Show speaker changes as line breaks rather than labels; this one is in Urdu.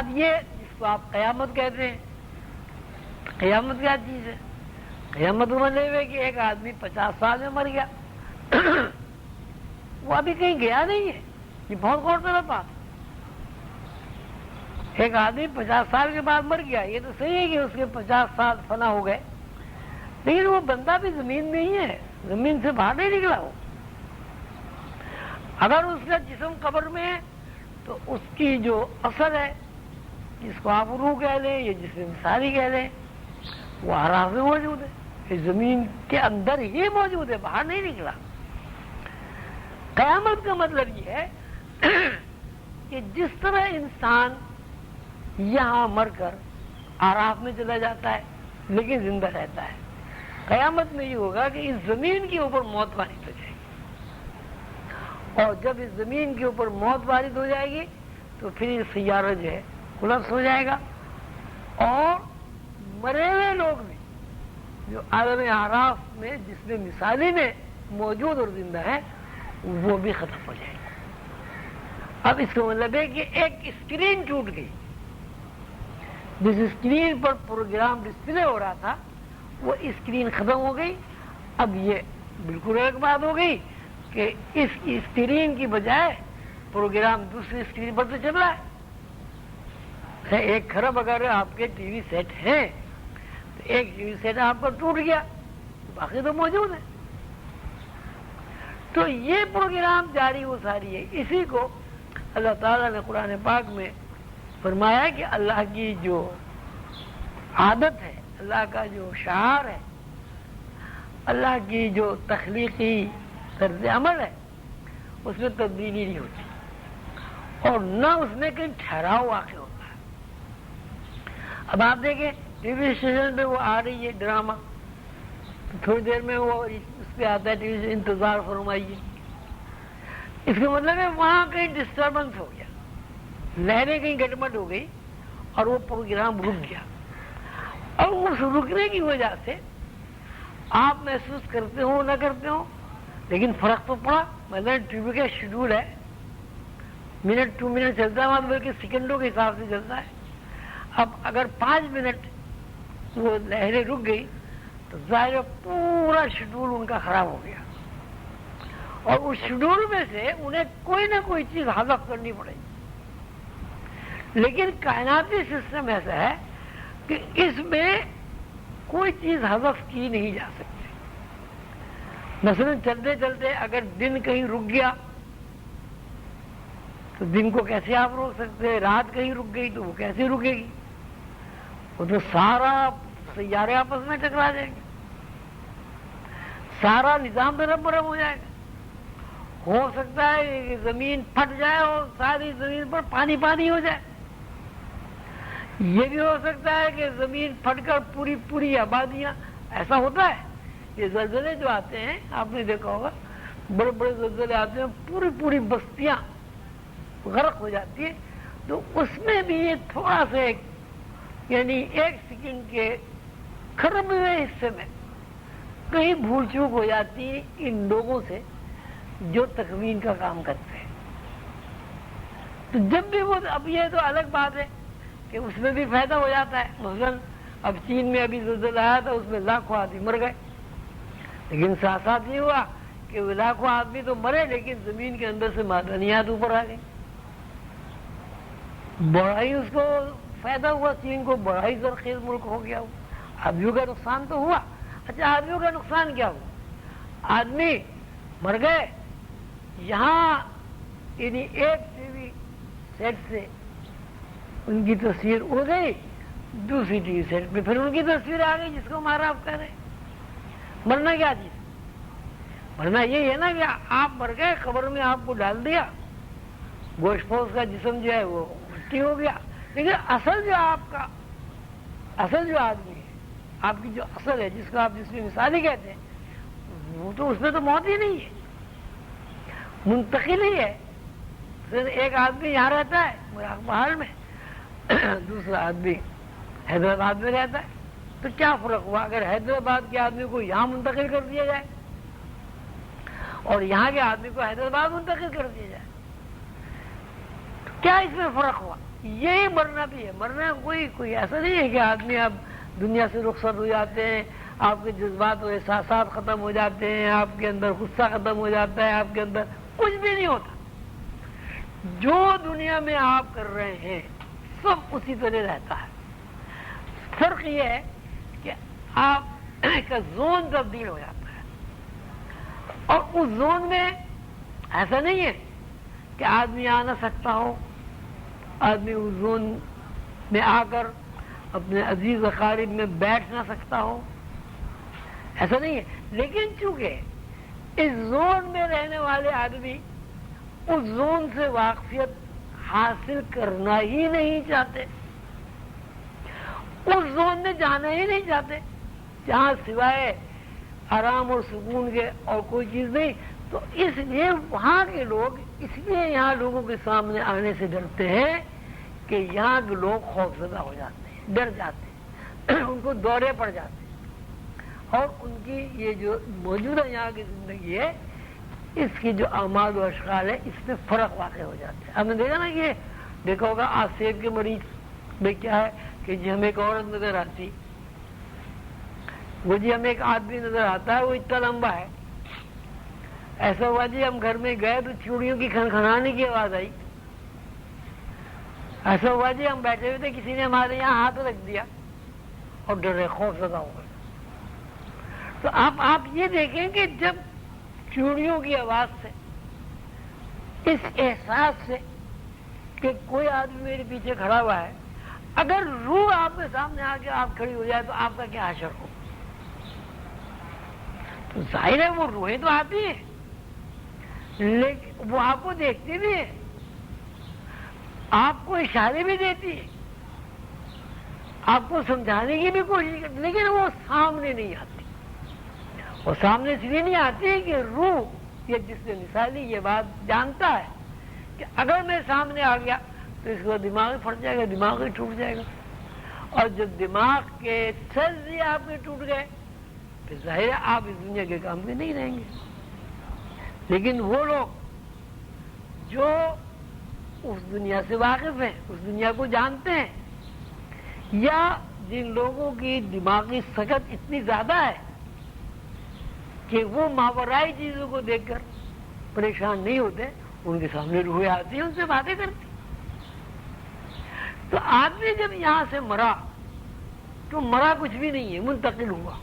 اب یہ جس کو آپ قیامت کہتے ہیں، قیامت کیا چیز ہے؟ قیامت مطلب ہے کہ ایک آدمی 50 سال میں مر گیا، وہ ابھی کہیں گیا نہیں ہے، یہ بہت غور طلب بات ہے۔ ایک آدمی 50 سال کے بعد مر گیا، یہ تو صحیح ہے کہ اس کے 50 سال فنا ہو گئے، لیکن وہ بندہ بھی زمین میں ہی ہے، زمین سے باہر نہیں نکلا وہ۔ اگر اس کا جسم قبر میں ہے تو اس کی جو اثر ہے، جس کو آپ روح کہہ لیں یا جسم مثالی کہہ لیں، وہ اعراف میں موجود ہے، یہ زمین کے اندر ہی موجود ہے، باہر نہیں نکلا۔ قیامت کا مطلب یہ ہے کہ جس طرح انسان یہاں مر کر اعراف میں چلا جاتا ہے لیکن زندہ رہتا ہے، قیامت میں یہ ہوگا کہ اس زمین کے اوپر موت وارد ہو جائے گی، اور جب اس زمین کے اوپر موت وارد ہو جائے گی تو پھر یہ سیارہ جو ہے کولپس ہو جائے گا، اور مرے ہوئے لوگ بھی جو عالم اعراف میں جس میں مثالی میں موجود اور زندہ ہے وہ بھی ختم ہو جائے گا۔ اب اس کا مطلب ہے کہ ایک اسکرین ٹوٹ گئی، جس اسکرین پر پروگرام ڈسپلے ہو رہا تھا وہ اسکرین ختم ہو گئی۔ اب یہ بالکل ایک بات ہو گئی کہ اس اسکرین کی بجائے پروگرام دوسری اسکرین پر تو چل رہا ہے۔ 1 کھرب اگر آپ کے ٹی وی سیٹ ہیں تو ایک ٹی وی سیٹ آپ کا ٹوٹ گیا، باقی تو موجود ہے۔ تو یہ پروگرام جاری و ساری ہے۔ اسی کو اللہ تعالیٰ نے قرآن پاک میں فرمایا کہ اللہ کی جو عادت ہے، اللہ کا جو شعار ہے، اللہ کی جو تخلیقی طرز عمل ہے، اس میں تبدیلی نہیں ہوتی اور نہ اس میں کہیں ٹھہراؤ واقع ہوتا ہے۔ اب آپ دیکھیں ٹی وی اسٹیشن پہ وہ آ رہی ہے ڈرامہ، تو تھوڑی دیر میں وہ اس پہ آتا ہے ٹی وی سے انتظار فرمائیے، اس کا مطلب ہے وہاں کہیں ڈسٹربنس ہو گیا، لہریں کہیں گٹمٹ ہو گئی اور وہ پروگرام رک گیا، اور اس رکنے کی وجہ سے آپ محسوس کرتے ہو نہ کرتے ہو لیکن فرق تو پڑا۔ مثلا ٹی وی کا شیڈول ہے، منٹ 2 منٹ چلتا ہے وہاں، بلکہ سیکنڈوں کے حساب سے چلتا ہے۔ اب اگر 5 منٹ وہ لہریں رک گئی تو ظاہر پورا شیڈول ان کا خراب ہو گیا، اور اس شیڈول میں سے انہیں کوئی نہ کوئی چیز حذف کرنی پڑے گی۔ لیکن کائناتی سسٹم ایسا ہے کہ اس میں کوئی چیز حذف کی نہیں جا سکتی۔ مثلا چلتے چلتے اگر دن کہیں رک گیا تو دن کو کیسے آپ روک سکتے ہیں؟ رات کہیں رک گئی تو وہ کیسے رکے گی؟ وہ تو سارا سیارے آپس میں ٹکرا جائیں گے، سارا نظام نرم برم ہو جائے گا۔ ہو سکتا ہے کہ زمین پھٹ جائے اور ساری زمین پر پانی پانی ہو جائے، یہ بھی ہو سکتا ہے کہ زمین پھٹ کر پوری پوری آبادیاں، ایسا ہوتا ہے یہ زلزلے جو آتے ہیں آپ نے دیکھا ہوگا، بڑے بڑے زلزلے آتے ہیں پوری پوری بستیاں غرق ہو جاتی ہیں، تو اس میں بھی یہ تھوڑا سا یعنی 1 سیکنڈ کے کھربویں حصے میں کہیں بھول چوک ہو جاتی ہے ان لوگوں سے جو تخمین کا کام کرتے ہیں۔ تو جب بھی وہ، اب یہ تو الگ بات ہے کہ اس میں بھی فائدہ ہو جاتا ہے۔ مثلا اب چین میں ابھی زلزلہ آیا تھا، اس میں لاکھوں آدمی مر گئے، لیکن ساتھ ساتھ یہ ہوا کہ وہ لاکھوں آدمی تو مرے لیکن زمین کے اندر سے معدنیات اوپر آ گئی، بڑا ہی اس کو فائدہ ہوا، چین کو بڑا ہی زرخیز ملک ہو گیا۔ آدمیوں کا نقصان تو ہوا۔ اچھا آدمیوں کا نقصان کیا ہوا؟ آدمی مر گئے، یہاں یعنی ایک ٹی وی سیٹ سے ان کی تصویر اڑ گئی، دوسری ٹی وی سیٹ پہ پھر ان کی تصویر آ گئی، جس کو مارا آپ کہہ رہے ہیں۔ مرنا کیا چیز؟ مرنا یہ ہے نا کہ آپ مر گئے، قبر میں آپ کو ڈال دیا، گوشت پوش کا جسم جو ہے وہ مٹی ہو گیا، لیکن اصل جو آپ کا اصل جو آدمی ہے، آپ کی جو اصل ہے، جس کو آپ جس میں مثالی کہتے ہیں، وہ تو اس میں تو موت ہی نہیں ہے، منتقل ہی ہے۔ پھر ایک آدمی یہاں رہتا ہے مراقبہ محل میں، دوسرا آدمی حیدرآباد میں رہتا ہے، تو کیا فرق ہوا اگر حیدرآباد کے آدمی کو یہاں منتقل کر دیا جائے اور یہاں کے آدمی کو حیدرآباد منتقل کر دیا جائے؟ تو کیا اس میں فرق ہوا؟ یہی مرنا بھی ہے. مرنا کوئی ایسا نہیں ہے کہ آدمی اب دنیا سے رخصت ہو جاتے ہیں، آپ کے جذبات و احساسات ختم ہو جاتے ہیں، آپ کے اندر غصہ ختم ہو جاتا ہے، آپ کے اندر کچھ بھی نہیں ہوتا. جو دنیا میں آپ کر رہے ہیں سب اسی طرح رہتا ہے. فرق یہ ہے کہ آپ کا زون تبدیل ہو جاتا ہے، اور اس زون میں ایسا نہیں ہے کہ آدمی آ نہ سکتا ہو، آدمی اس زون میں آ کر اپنے عزیز اقارب میں بیٹھ نہ سکتا ہو، ایسا نہیں ہے. لیکن چونکہ اس زون میں رہنے والے آدمی اس زون سے واقفیت حاصل کرنا ہی نہیں چاہتے، اس زون میں جانا ہی نہیں چاہتے جہاں سوائے آرام اور سکون کے اور کوئی چیز نہیں. تو اس لیے وہاں کے لوگ اس لیے یہاں لوگوں کے سامنے آنے سے ڈرتے ہیں کہ یہاں کے لوگ خوفزدہ ہو جاتے ہیں، ڈر جاتے ہیں، ان کو دورے پڑ جاتے ہیں، اور ان کی یہ جو موجودہ یہاں کی زندگی ہے اس کی جو اعمال و اشغال ہے اس میں فرق واقع ہو جاتے ہیں. آپ نے دیکھا نا کہ دیکھا ہوگا آج سیب کے مریض میں کیا ہے کہ جی ہمیں ایک عورت نظر آتی، وہ جی ہمیں ایک آدمی نظر آتا ہے وہ اتنا لمبا ہے. ایسا ہوا جی ہم گھر میں گئے تو چوڑیوں کی کھنکھنانے کی آواز آئی. ایسا ہوا جی ہم بیٹھے ہوئے تھے کسی نے ہمارے یہاں ہاتھ رکھ دیا اور ڈرے خوف زدہ ہو گئے. تو آپ یہ دیکھیں کہ جب چوڑیوں کی آواز سے، اس احساس سے کہ کوئی آدمی میرے پیچھے کھڑا ہوا ہے، اگر روح آپ کے سامنے آ کے آپ کھڑی ہو جائے تو آپ کا کیا حشر ہو. تو ظاہر ہے وہ روحیں تو آتی ہیں لیکن وہ آپ کو دیکھتی بھی ہے، آپ کو اشارے بھی دیتی ہے، آپ کو سمجھانے کی بھی کوشش کرتی، لیکن وہ سامنے نہیں آتی. وہ سامنے اس لیے نہیں آتی کہ روح یہ جس نے مثالی یہ بات جانتا ہے کہ اگر میں سامنے آ گیا تو اس کو دماغ پھٹ جائے گا، دماغ ہی ٹوٹ جائے گا، اور جب دماغ کے سرزی آپ کے ٹوٹ گئے پھر ظاہر ہے آپ اس دنیا کے کام کے نہیں رہیں گے. لیکن وہ لوگ جو اس دنیا سے واقف ہیں، اس دنیا کو جانتے ہیں، یا جن لوگوں کی دماغی سکت اتنی زیادہ ہے کہ وہ ماورائی چیزوں کو دیکھ کر پریشان نہیں ہوتے، ان کے سامنے روحیں آتی ہیں، ان سے باتیں کرتی. تو آدمی جب یہاں سے مرا تو مرا کچھ بھی نہیں ہے، منتقل ہوا.